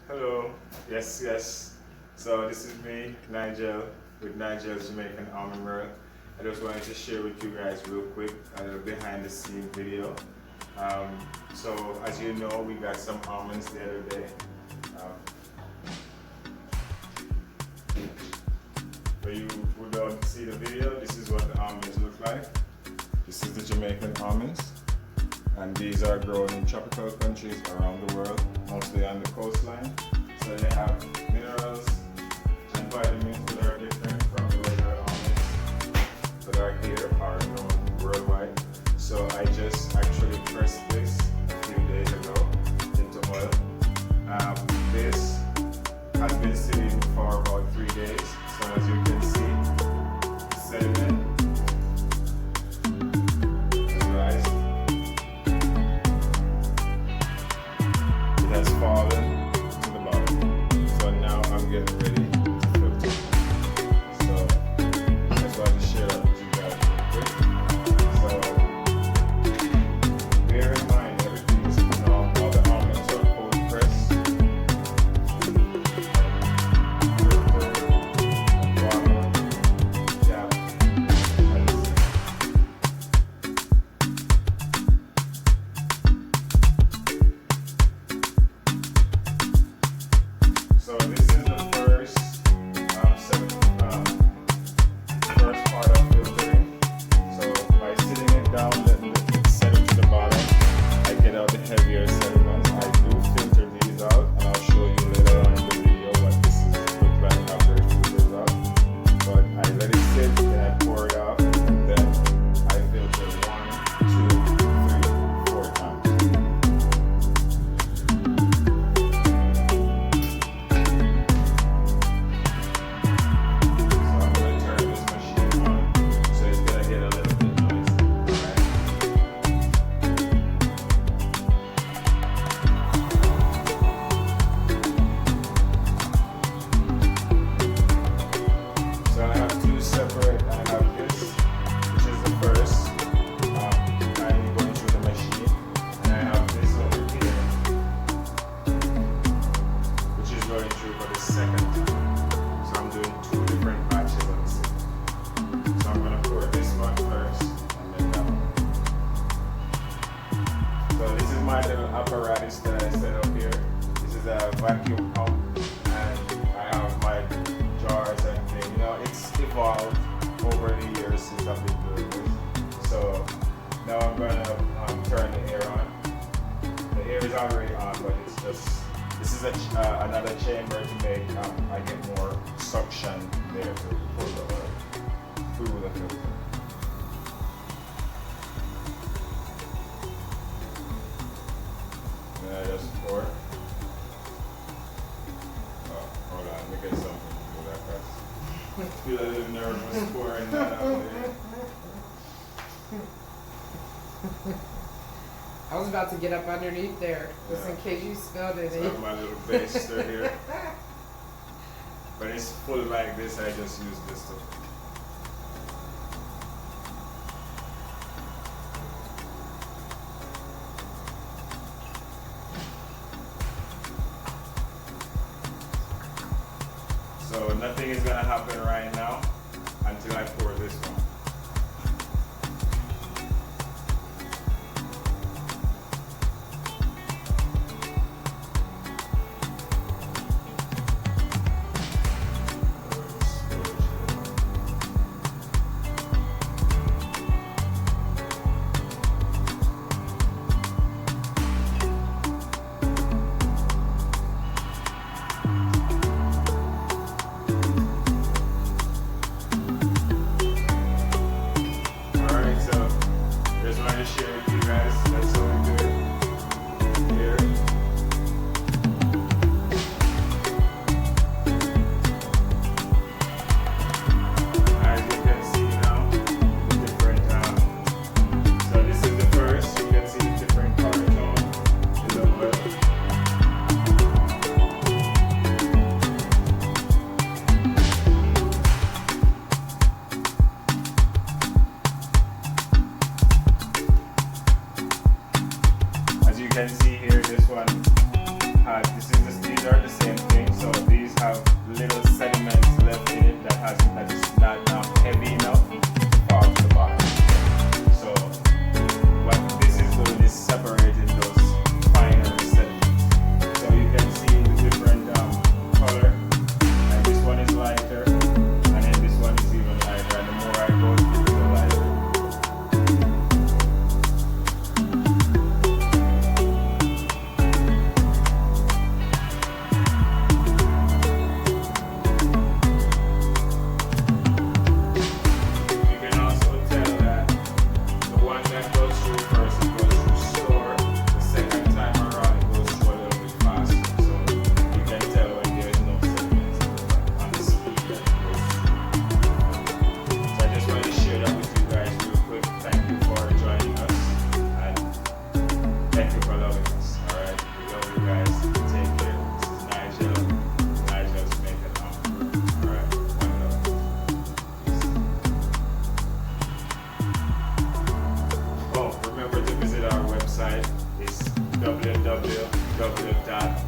Hello. Yes, yes. So this is me, Nigel, with Nigel's Jamaican Almond World. I just wanted to share with you guys real quick a little behind the scene video. So as you know, we got some almonds the other day. For you who don't see the video, this is what the almonds look like. This is the Jamaican almonds. And these are grown in tropical countries around the world, mostly on the coastline. So they have minerals and vitamins that are different from the regular almonds that are here or known worldwide. So I just actually pressed this a few days ago into oil. This has been sitting for about 3 days. So as you can see, the sediment has fallen to the bottom. So now I'm getting ready to filter. So I just wanted to share that with you guys real quick. So bear in mind everything is, all the almonds are cold pressed. So this is the first part of filtering. So by sitting it down, letting it settle to the bottom, I get out the heavier sediments. I do filter these out, and I'll show you later on in the video what this looks like after it filters out. But I let it sit, then I pour it off, and then I filter 1, 2, 3, 4 times. Separate. I have this, which is the first, I'm going through the machine, and I have this over here, which is going through for the second time. So I'm doing 2 different batches of the same. So I'm going to pour this one first, and then that one. So this is my little apparatus that I set up here. This is a vacuum pump, and I have my jars and things. You know, it's evolved over the years since I've been doing this. So now I'm gonna turn the air on. The air is already on, but it's just, this is another chamber to make I get more suction there to pull the oil through the filter. Then I just pour. Oh, hold on, let me get something to do that fast. I feel a little nervous pouring that out there. I was about to get up underneath there, just in case you spilled it. So I have my little baster here. But it's full like this, I just use this to. So nothing is gonna happen right now until I pour this one. www.almonds.com.